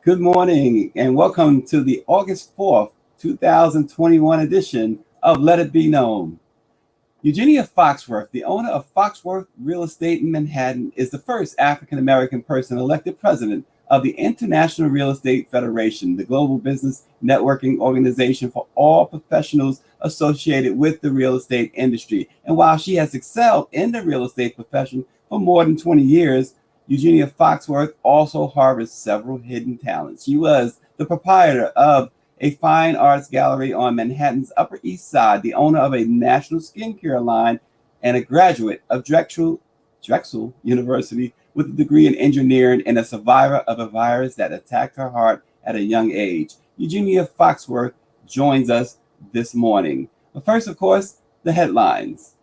Good morning and welcome to the August 4th, 2021 edition of Let It Be Known. Eugenia Foxworth, the owner of Foxworth Real Estate in Manhattan, is the first African-American person elected president of the International Real Estate Federation, the global business networking organization for all professionals associated with the real estate industry. And while she has excelled in the real estate profession for more than 20 years, Eugenia Foxworth also harbors several hidden talents. She was the proprietor of a fine arts gallery on Manhattan's Upper East Side, the owner of a national skincare line, and a graduate of Drexel University with a degree in engineering and a survivor of a virus that attacked her heart at a young age. Eugenia Foxworth joins us this morning. But first, of course, the headlines.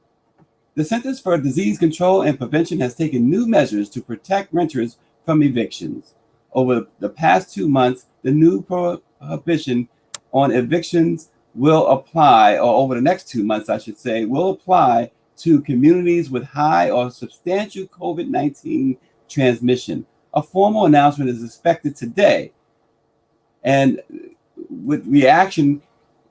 The Centers for Disease Control and Prevention has taken new measures to protect renters from evictions. Over the past 2 months, the new prohibition on evictions will apply, or over the next 2 months, I should say, will apply to communities with high or substantial COVID-19 transmission. A formal announcement is expected today. And with reaction,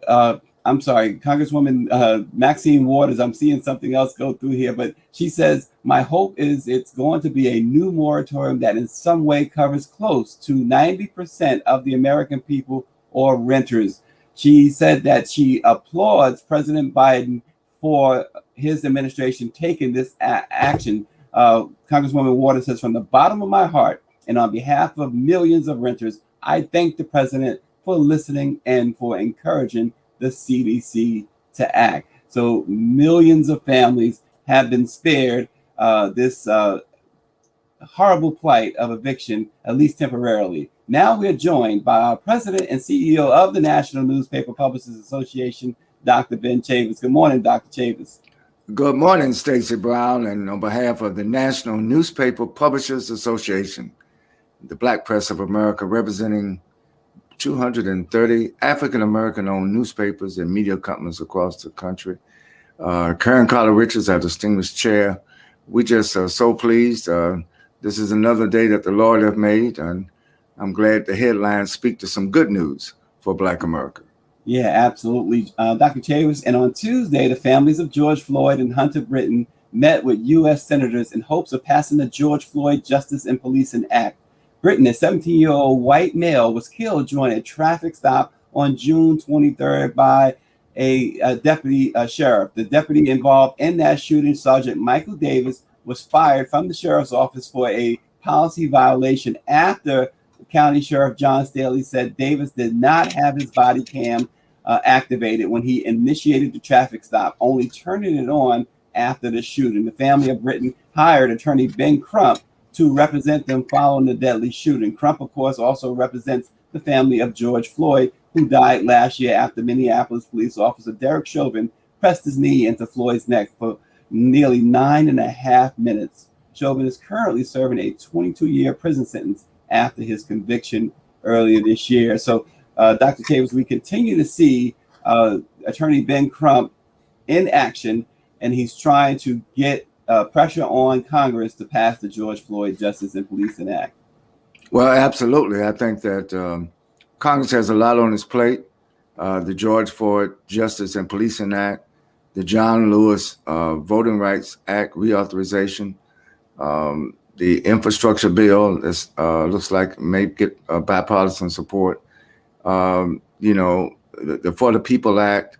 Congresswoman Maxine Waters, I'm seeing something else go through here, but she says, my hope is it's going to be a new moratorium that in some way covers close to 90% of the American people or renters. She said that she applauds President Biden for his administration taking this action. Congresswoman Waters says, from the bottom of my heart and on behalf of millions of renters, I thank the president for listening and for encouraging the CDC to act. So millions of families have been spared this horrible plight of eviction, at least temporarily. Now we're joined by our president and CEO of the National Newspaper Publishers Association, Dr. Ben Chavis. Good morning, Dr. Chavis. Good morning, Stacey Brown, and on behalf of the National Newspaper Publishers Association, the Black Press of America, representing 230 African-American owned newspapers and media companies across the country. Karen Carter Richards, our distinguished chair. We just are so pleased. This is another day that the Lord have made, and I'm glad the headlines speak to some good news for Black America. Yeah, absolutely. Dr. Chavis, and on Tuesday, the families of George Floyd and Hunter Britton met with U.S. senators in hopes of passing the George Floyd Justice and Policing Act. Britton, a 17-year-old white male, was killed during a traffic stop on June 23rd by a deputy sheriff. The deputy involved in that shooting, Sergeant Michael Davis, was fired from the sheriff's office for a policy violation after County Sheriff John Staley said Davis did not have his body cam activated when he initiated the traffic stop, only turning it on after the shooting. The family of Britton hired attorney Ben Crump to represent them following the deadly shooting. Crump, of course, also represents the family of George Floyd, who died last year after Minneapolis police officer Derek Chauvin pressed his knee into Floyd's neck for nearly 9.5 minutes. Chauvin is currently serving a 22-year prison sentence after his conviction earlier this year. So, Dr. Chavis, we continue to see attorney Ben Crump in action, and he's trying to get pressure on Congress to pass the George Floyd Justice and Policing Act. Well, absolutely. I think that Congress has a lot on its plate. The George Floyd Justice and Policing Act, the John Lewis Voting Rights Act reauthorization, the infrastructure bill that looks like may get bipartisan support. The For the People Act,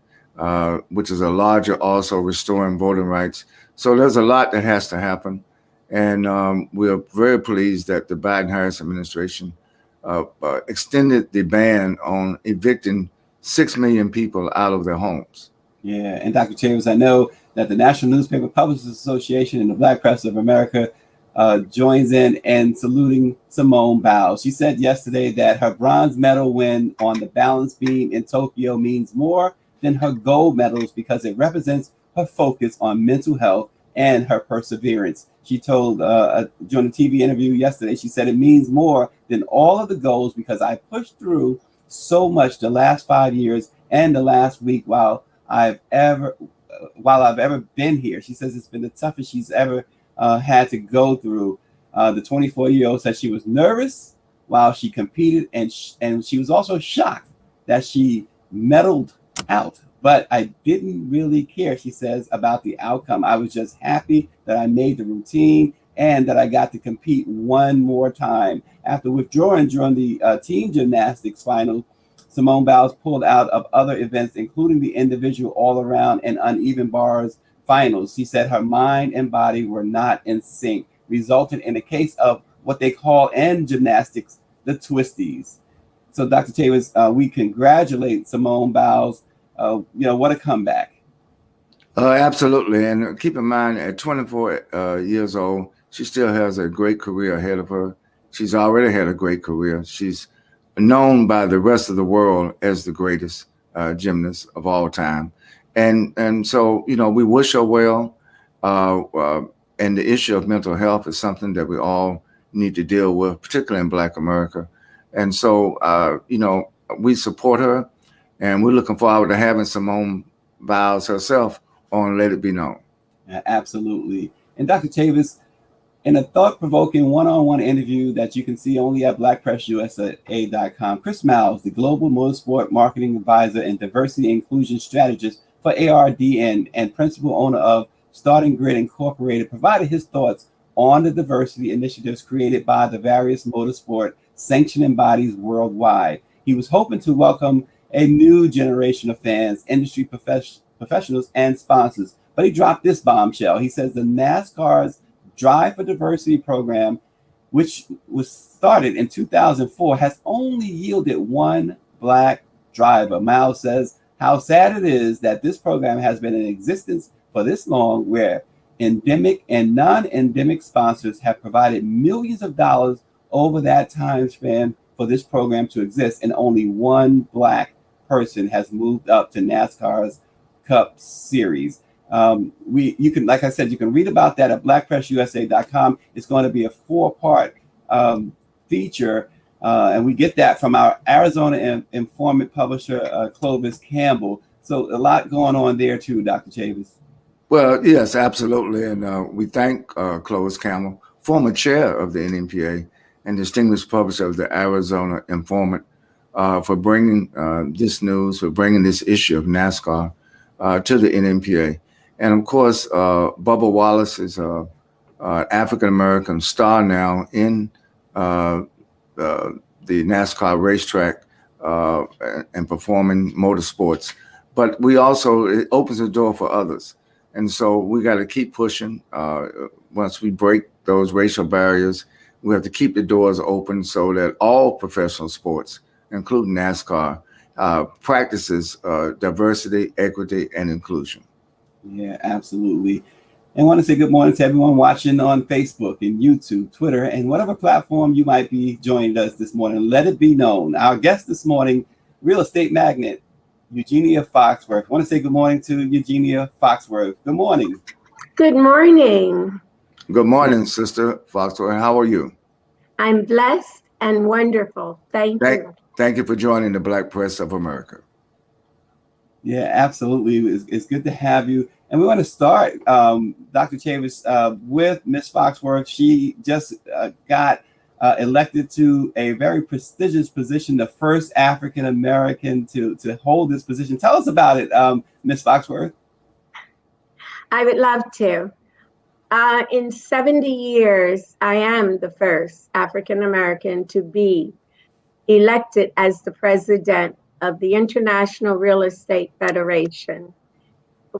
which is a larger also restoring voting rights. So there's a lot that has to happen. And we're very pleased that the Biden-Harris administration extended the ban on evicting 6 million people out of their homes. Yeah, and Dr. Chavis, I know that the National Newspaper Publishers Association and the Black Press of America joins in saluting Simone Biles. She said yesterday that her bronze medal win on the balance beam in Tokyo means more than her gold medals because it represents her focus on mental health and her perseverance. She told during a TV interview yesterday, she said, it means more than all of the goals because I pushed through so much the last 5 years and the last week while I've ever been here. She says it's been the toughest she's ever had to go through. The 24-year-old said she was nervous, while she competed, and she was also shocked that she medaled out. But I didn't really care, she says, about the outcome. I was just happy that I made the routine and that I got to compete one more time. After withdrawing during the team gymnastics final, Simone Biles pulled out of other events, including the individual all-around and uneven bars finals. She said her mind and body were not in sync, resulting in a case of what they call in gymnastics the twisties. So, Dr. Tavis, we congratulate Simone Biles. What a comeback. Absolutely. And keep in mind, at 24 years old, she still has a great career ahead of her. She's already had a great career. She's known by the rest of the world as the greatest gymnast of all time. And so, we wish her well. And the issue of mental health is something that we all need to deal with, particularly in Black America. And so, we support her, and we're looking forward to having Simone Biles herself on Let It Be Known. Absolutely. And Dr. Tavis, in a thought-provoking one-on-one interview that you can see only at blackpressusa.com, Chris Miles, the Global Motorsport Marketing Advisor and Diversity Inclusion Strategist for ARDN and principal owner of Starting Grid Incorporated, provided his thoughts on the diversity initiatives created by the various motorsport sanctioning bodies worldwide. He was hoping to welcome a new generation of fans, industry professionals, and sponsors, but he dropped this bombshell. He says the NASCAR's Drive for Diversity program, which was started in 2004, has only yielded one Black driver. Miles says how sad it is that this program has been in existence for this long, where endemic and non-endemic sponsors have provided millions of dollars over that time span for this program to exist, and only one Black person has moved up to NASCAR's Cup Series. You can, like I said, you can read about that at blackpressusa.com. It's going to be a 4-part feature, and we get that from our Arizona informant publisher, Clovis Campbell. So a lot going on there too, Dr. Chavis. Well, yes, absolutely. And we thank Clovis Campbell, former chair of the NMPA and distinguished publisher of the Arizona Informant, for bringing this news, for bringing this issue of NASCAR to the NMPA. And of course, Bubba Wallace is an African-American star now in the NASCAR racetrack and performing motorsports. But we also, it opens the door for others. And so we got to keep pushing. Once we break those racial barriers, we have to keep the doors open so that all professional sports, including NASCAR, practices diversity, equity, and inclusion. Yeah, absolutely. And I want to say good morning to everyone watching on Facebook and YouTube, Twitter, and whatever platform you might be joining us this morning. Let it be known. Our guest this morning, real estate magnate, Eugenia Foxworth. I want to say good morning to Eugenia Foxworth. Good morning. Good morning. Good morning, Sister Foxworth. How are you? I'm blessed and wonderful. Thank you. Thank you for joining the Black Press of America. Yeah, absolutely. It's good to have you. And we want to start, Dr. Chavis, with Ms. Foxworth. She just got elected to a very prestigious position, the first African-American to hold this position. Tell us about it, Ms. Foxworth. I would love to. In 70 years, I am the first African-American to be elected as the president of the International Real Estate Federation.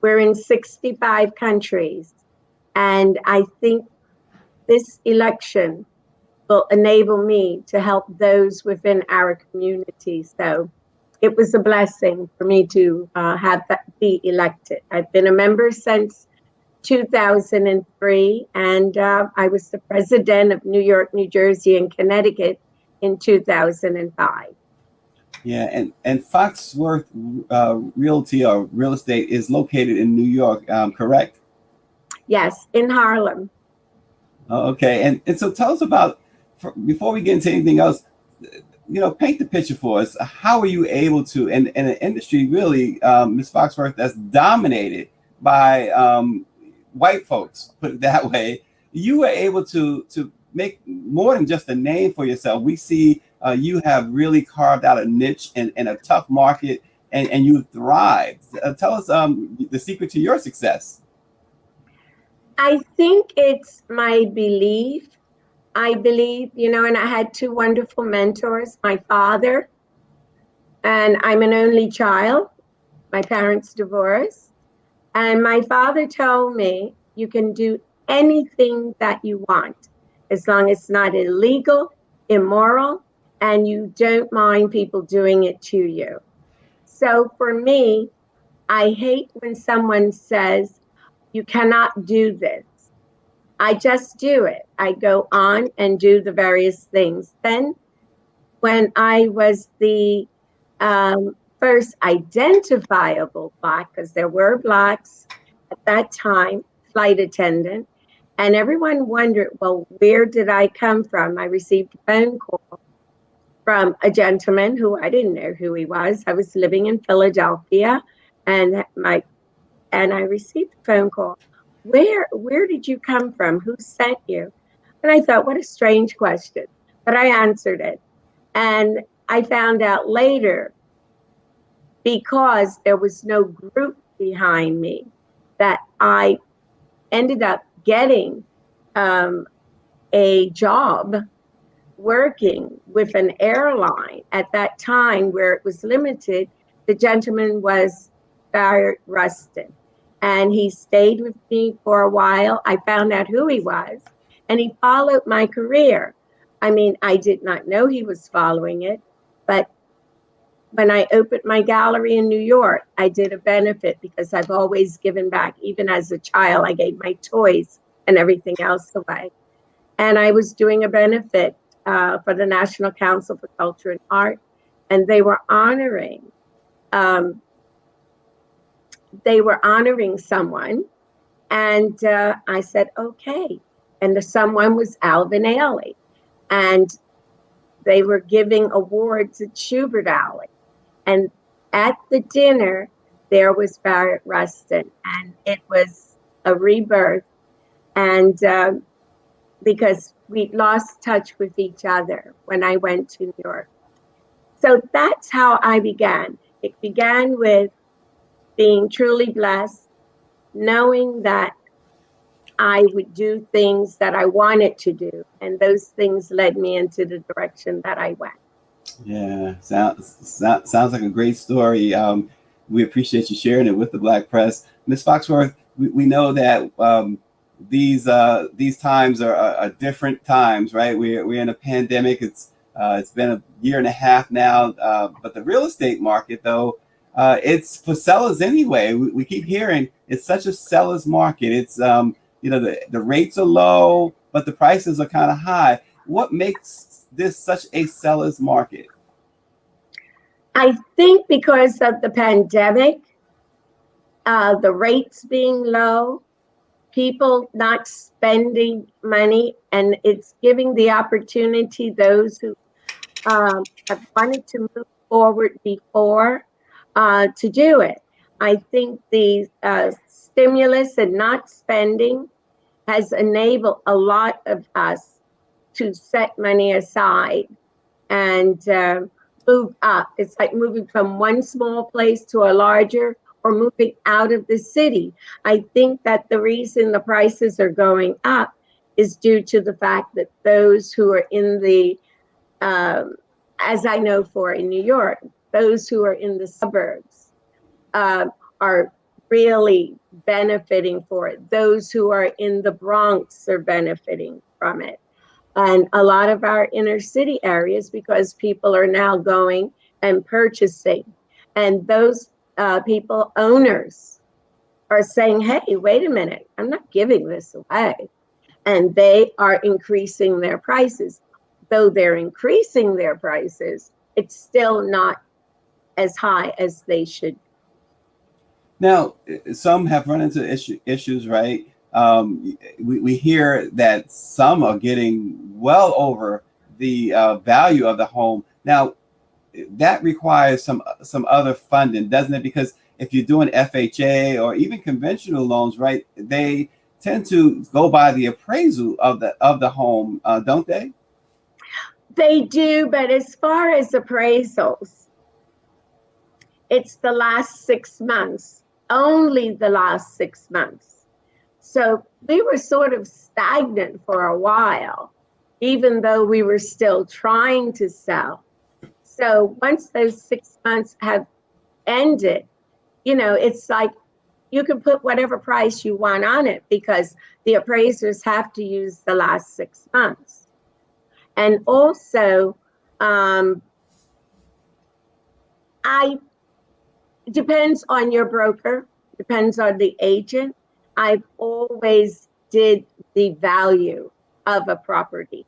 We're in 65 countries, and I think this election will enable me to help those within our community. So it was a blessing for me to be elected. I've been a member since 2003, and I was the president of New York, New Jersey, and Connecticut in 2005. Yeah, and Foxworth Realty or Real Estate is located in New York, correct? Yes, in Harlem. Okay, and so tell us about, before we get into anything else, paint the picture for us. How are you able to, in an industry really, Ms. Foxworth, that's dominated by white folks, put it that way, you were able to make more than just a name for yourself. We see you have really carved out a niche in a tough market, and you thrived. Tell us the secret to your success. I think it's my belief. I believe, and I had two wonderful mentors, my father, and I'm an only child. My parents divorced. And my father told me, you can do anything that you want, as long as it's not illegal, immoral, and you don't mind people doing it to you. So for me, I hate when someone says, you cannot do this. I just do it. I go on and do the various things. Then when I was the first identifiable Black, because there were Blacks at that time, flight attendant, and everyone wondered, well, where did I come from? I received a phone call from a gentleman who I didn't know who he was. I was living in Philadelphia, and I received a phone call. Where did you come from? Who sent you? And I thought, what a strange question, but I answered it. And I found out later, because there was no group behind me, that I ended up getting a job working with an airline at that time where it was limited. The gentleman was Barrett Rustin, and he stayed with me for a while. I found out who he was, and he followed my career. I mean, I did not know he was following it, but when I opened my gallery in New York, I did a benefit because I've always given back. Even as a child, I gave my toys and everything else away. And I was doing a benefit for the National Council for Culture and Art, and they were honoring someone. And I said, okay. And the someone was Alvin Ailey. And they were giving awards at Schubert Alley. And at the dinner, there was Barrett Rustin, and it was a rebirth. And because we lost touch with each other when I went to New York. So that's how I began. It began with being truly blessed, knowing that I would do things that I wanted to do. And those things led me into the direction that I went. Yeah, sounds like a great story. We appreciate you sharing it with the Black press. Ms. Foxworth, we know that these times are different times, right? We're in a pandemic. It's been a year and a half now, but the real estate market, though, it's for sellers anyway. We keep hearing it's such a seller's market. It's the rates are low, but the prices are kind of high. What makes this such a seller's market? I think because of the pandemic, the rates being low, people not spending money, and it's giving the opportunity those who have wanted to move forward before to do it. I think the stimulus and not spending has enabled a lot of us to set money aside and move up. It's like moving from one small place to a larger, or moving out of the city. I think that the reason the prices are going up is due to the fact that those who are in the, as I know for in New York, those who are in the suburbs are really benefiting for it. Those who are in the Bronx are benefiting from it. And a lot of our inner city areas, because people are now going and purchasing. And those people, owners, are saying, hey, wait a minute, I'm not giving this away. And they are increasing their prices. Though they're increasing their prices, it's still not as high as they should be. Now, some have run into issues, right? We hear that some are getting well over the value of the home. Now, that requires some other funding, doesn't it? Because if you're doing FHA or even conventional loans, right, they tend to go by the appraisal of the home, don't they? They do, but as far as appraisals, it's the last 6 months, only the last 6 months. So we were sort of stagnant for a while, even though we were still trying to sell. So once those 6 months have ended, it's like you can put whatever price you want on it because the appraisers have to use the last 6 months. And also, depends on your broker, depends on the agent. I've always did the value of a property.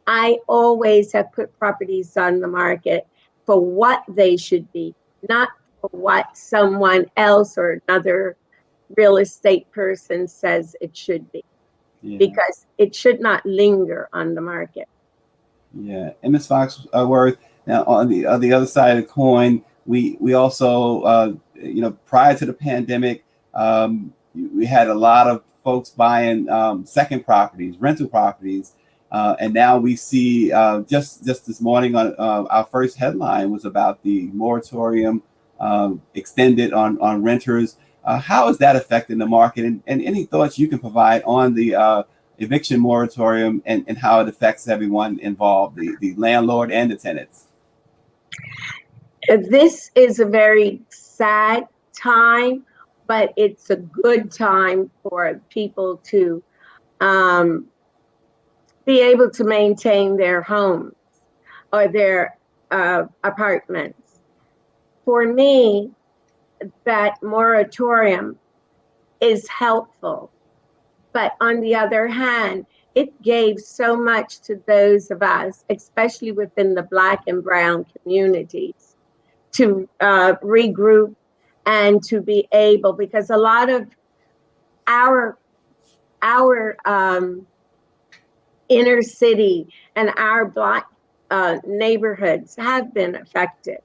I always have put properties on the market for what they should be, not for what someone else or another real estate person says it should be, because it should not linger on the market. Yeah, and Ms. Foxworth, now on the other side of the coin, we also, prior to the pandemic, we had a lot of folks buying second properties, rental properties, and now we see just this morning on our first headline was about the moratorium extended on renters. How is that affecting the market, and any thoughts you can provide on the eviction moratorium and how it affects everyone involved, the landlord and the tenants? This is a very sad time, but it's a good time for people to be able to maintain their homes or their apartments. For me, that moratorium is helpful. But on the other hand, it gave so much to those of us, especially within the Black and Brown communities, to regroup and to be able, because a lot of our inner city and our Black neighborhoods have been affected.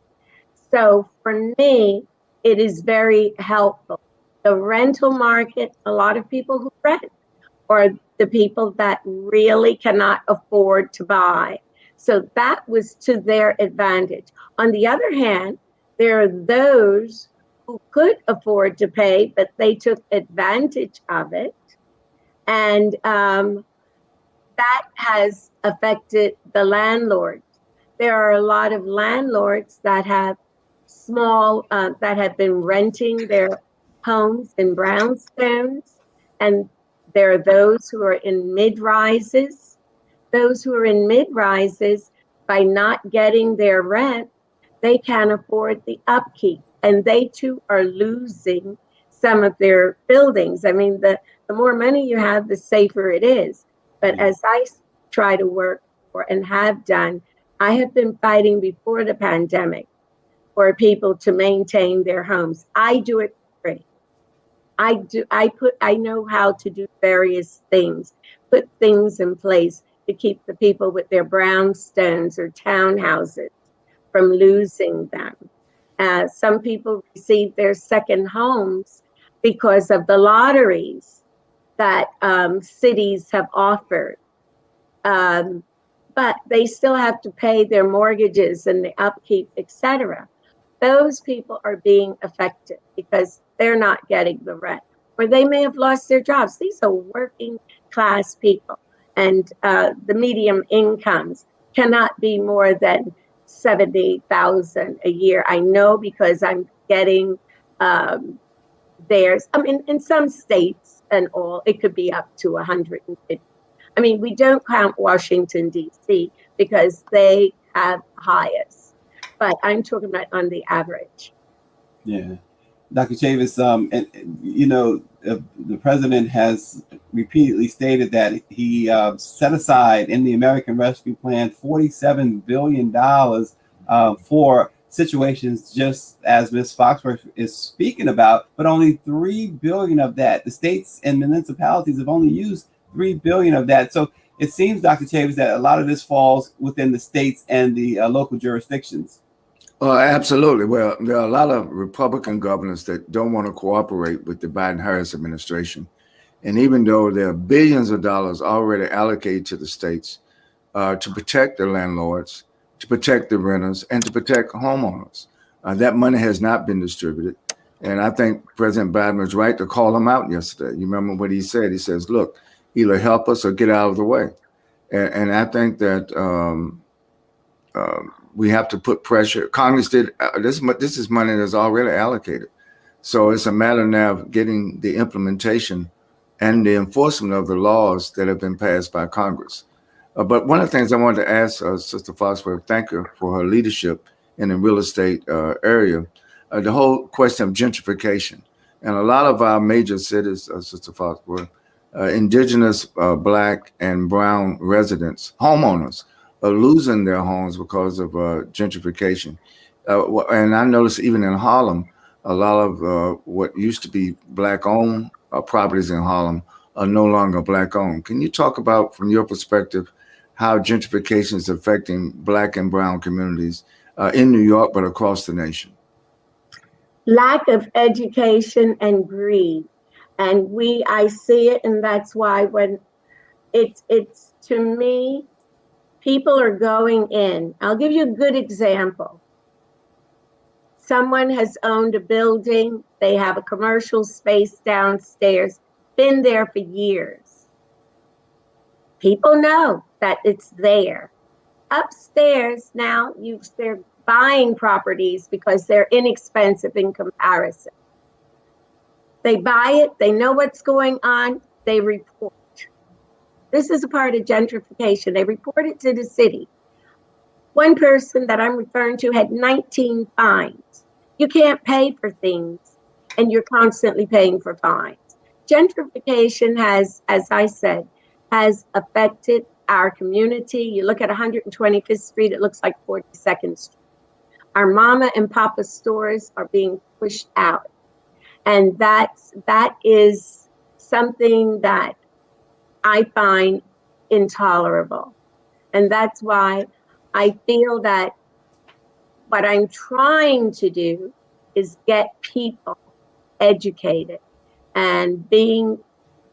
So for me, it is very helpful. The rental market, a lot of people who rent, or the people that really cannot afford to buy. So that was to their advantage. On the other hand, there are those who could afford to pay, but they took advantage of it. And that has affected the landlords. There are a lot of landlords that have that have been renting their homes in brownstones, and there are those who are in mid-rises. Those who are in mid-rises, by not getting their rent, they can't afford the upkeep, and they too are losing some of their buildings. I mean, the more money you have, the safer it is. But as I try to work for and have done, I have been fighting before the pandemic for people to maintain their homes. I do it free. I know how to do various things, put things in place to keep the people with their brownstones or townhouses from losing them. Some people receive their second homes because of the lotteries that cities have offered. But they still have to pay their mortgages and the upkeep, etc. Those people are being affected because they're not getting the rent, or they may have lost their jobs. These are working class people, and the medium incomes cannot be more than $70,000 a year. I know because I'm getting theirs. I mean, in some states and all, it could be up to 150. I mean, we don't count Washington, D.C. because they have highest, but I'm talking about on the average. Yeah. Dr. Chavis, the president has repeatedly stated that he set aside in the American Rescue Plan $47 billion for situations just as Ms. Foxworth is speaking about, but only $3 billion of that. The states and municipalities have only used $3 billion of that. So it seems, Dr. Chavis, that a lot of this falls within the states and the local jurisdictions. Absolutely. Well, there are a lot of Republican governors that don't want to cooperate with the Biden-Harris administration. And even though there are billions of dollars already allocated to the states to protect the landlords, to protect the renters, and to protect homeowners, that money has not been distributed. And I think President Biden was right to call him out yesterday. You remember what he said? He says, look, either help us or get out of the way. And I think that we have to put pressure. Congress did this is money that's already allocated. So it's a matter now of getting the implementation and the enforcement of the laws that have been passed by Congress. But one of the things I wanted to ask Sister Foxworth, thank her for her leadership in the real estate area, the whole question of gentrification. And a lot of our major cities, Sister Foxworth, indigenous Black and brown residents, homeowners, are losing their homes because of gentrification. And I noticed even in Harlem, a lot of what used to be Black-owned properties in Harlem are no longer Black-owned. Can you talk about, from your perspective, how gentrification is affecting Black and brown communities in New York, but across the nation? Lack of education and greed. And I see it, and that's why when it's to me, people are going in. I'll give you a good example. Someone has owned a building, they have a commercial space downstairs, been there for years. People know that it's there. Upstairs now, they're buying properties because they're inexpensive in comparison. They buy it, they know what's going on, they report. This is a part of gentrification. They report it to the city. One person that I'm referring to had 19 fines. You can't pay for things, and you're constantly paying for fines. Gentrification has, as I said, has affected our community. You look at 125th Street, it looks like 42nd Street. Our mama and papa stores are being pushed out. And that is something that I find intolerable. And that's why I feel that what I'm trying to do is get people educated. And being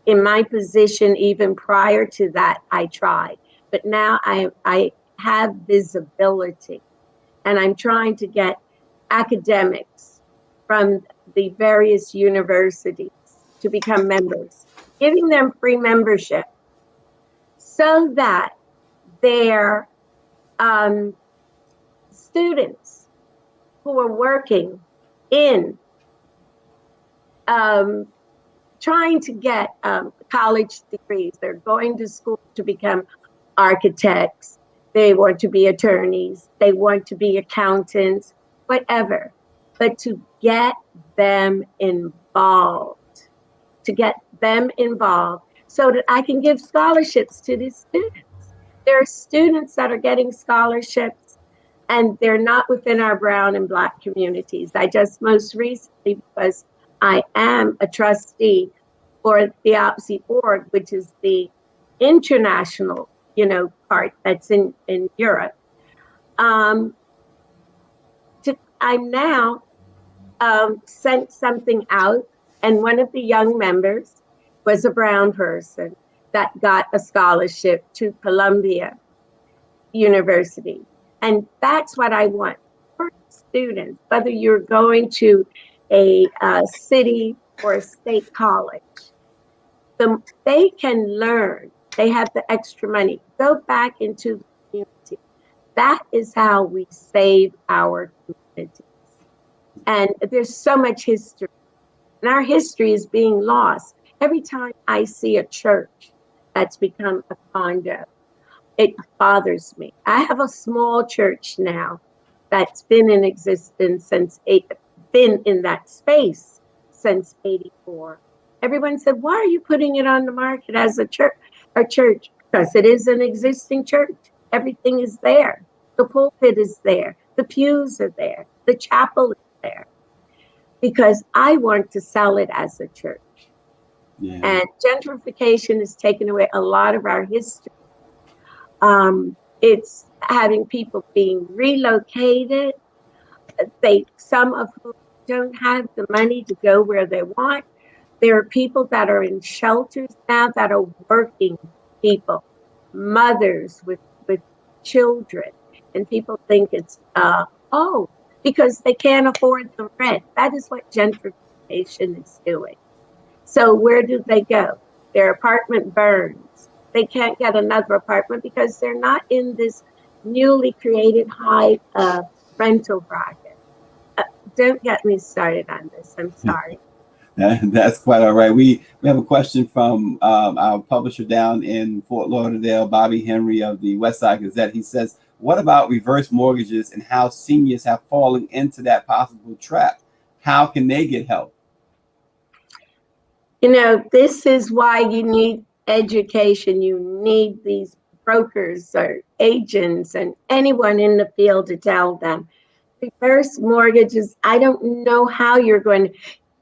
in my position even prior to that, I tried. But now I have visibility. And I'm trying to get academics from the various universities to become members, giving them free membership so that their students who are working in trying to get college degrees, they're going to school to become architects, they want to be attorneys, they want to be accountants, whatever, but to get them involved, so that I can give scholarships to these students. There are students that are getting scholarships and they're not within our brown and Black communities. I just most recently, because I am a trustee for the FIABCI-org, which is the international, part that's in Europe. I'm now sent something out, and one of the young members was a brown person that got a scholarship to Columbia University. And that's what I want for students, whether you're going to a city or a state college. They can learn. They have the extra money. Go back into the community. That is how we save our communities. And there's so much history. And our history is being lost. Every time I see a church that's become a condo, it bothers me. I have a small church now that's been in existence been in that space since '84. Everyone said, why are you putting it on the market as a church? Because it is an existing church. Everything is there. The pulpit is there. The pews are there. The chapel is there. Because I want to sell it as a church. Yeah. And gentrification has taken away a lot of our history. It's having people being relocated. Some of whom don't have the money to go where they want. There are people that are in shelters now that are working people, mothers with children, and people think it's, because they can't afford the rent. That is what gentrification is doing. So where do they go? Their apartment burns. They can't get another apartment because they're not in this newly created high rental bracket. Don't get me started on this. I'm sorry. That's quite all right. We have a question from our publisher down in Fort Lauderdale, Bobby Henry of the Westside Gazette. He says, what about reverse mortgages and how seniors have fallen into that possible trap? How can they get help? You know, this is why you need education. You need these brokers or agents and anyone in the field to tell them. Reverse mortgages, I don't know how you're going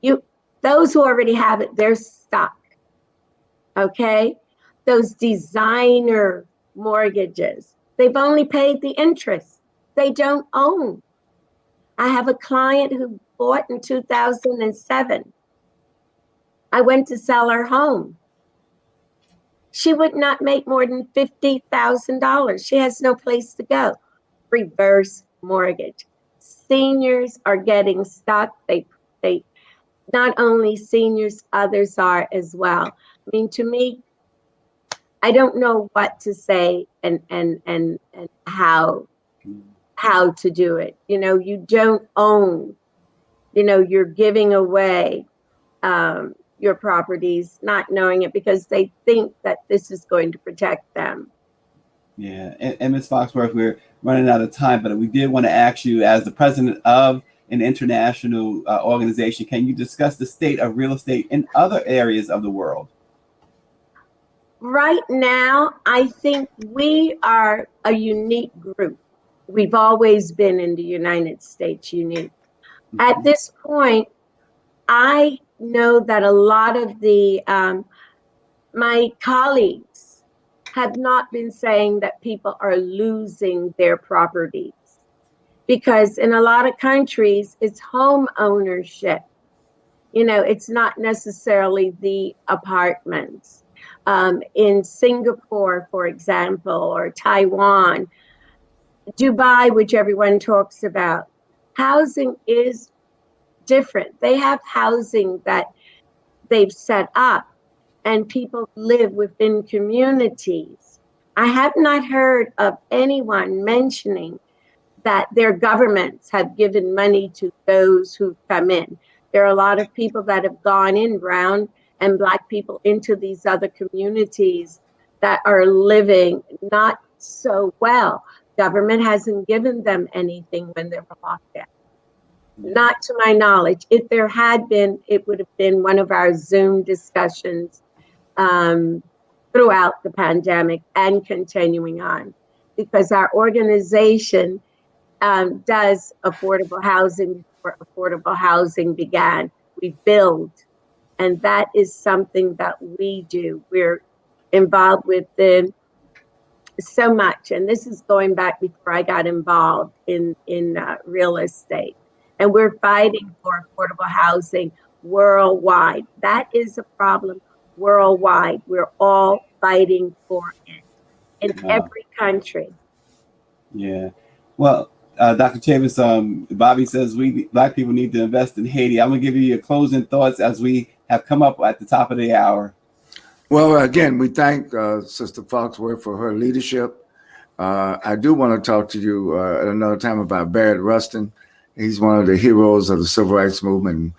to, those who already have it, they're stuck. Okay? Those designer mortgages, they've only paid the interest. They don't own. I have a client who bought in 2007. I went to sell her home. She would not make more than $50,000. She has no place to go. Reverse mortgage. Seniors are getting stuck. They not only seniors, others are as well. I mean, to me, I don't know what to say and how to do it. You know, you don't own. You know, you're giving away your properties, not knowing it because they think that this is going to protect them. Yeah, and Ms. Foxworth, we're running out of time, but we did want to ask you, as the president of an international organization, can you discuss the state of real estate in other areas of the world? Right now, I think we are a unique group. We've always been in the United States unique. Mm-hmm. At this point, I know that a lot of the my colleagues have not been saying that people are losing their properties, because in a lot of countries, it's home ownership. You know, it's not necessarily the apartments. In Singapore, for example, or Taiwan, Dubai, which everyone talks about, housing is different. They have housing that they've set up and people live within communities. I have not heard of anyone mentioning that their governments have given money to those who come in. There are a lot of people that have gone in, brown and Black people, into these other communities that are living not so well. Government hasn't given them anything when they were locked down. Not to my knowledge. If there had been, it would have been one of our Zoom discussions throughout the pandemic and continuing on, because our organization does affordable housing before affordable housing began. We build, and that is something that we do. We're involved with so much, and this is going back before I got involved in real estate. And we're fighting for affordable housing worldwide. That is a problem worldwide. We're all fighting for it in every country. Yeah. Well, Dr. Chavis, Bobby says we Black people need to invest in Haiti. I'm going to give you your closing thoughts as we have come up at the top of the hour. Well, again, we thank Sister Foxworth for her leadership. I do want to talk to you at another time about Barrett Rustin. He's one of the heroes of the civil rights movement.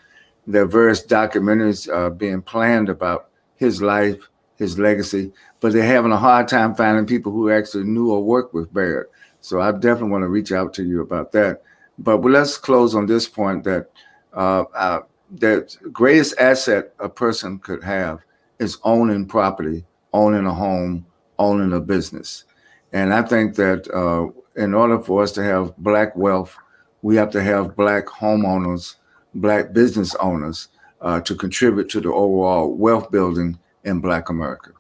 There are various documentaries being planned about his life, his legacy, but they're having a hard time finding people who actually knew or worked with Barrett. So I definitely want to reach out to you about that. But let's close on this point, that the greatest asset a person could have is owning property, owning a home, owning a business. And I think that in order for us to have Black wealth, we have to have Black homeowners, Black business owners to contribute to the overall wealth building in Black America.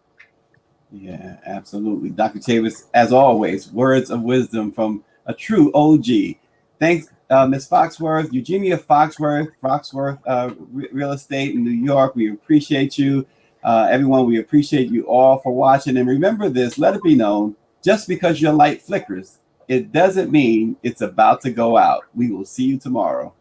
Yeah, absolutely. Dr. Chavis, as always, words of wisdom from a true OG. Thanks Ms. Foxworth, Eugenia Foxworth, Real Estate in New York. We appreciate you. Everyone, we appreciate you all for watching. And remember this, let it be known, just because your light flickers, it doesn't mean it's about to go out. We will see you tomorrow.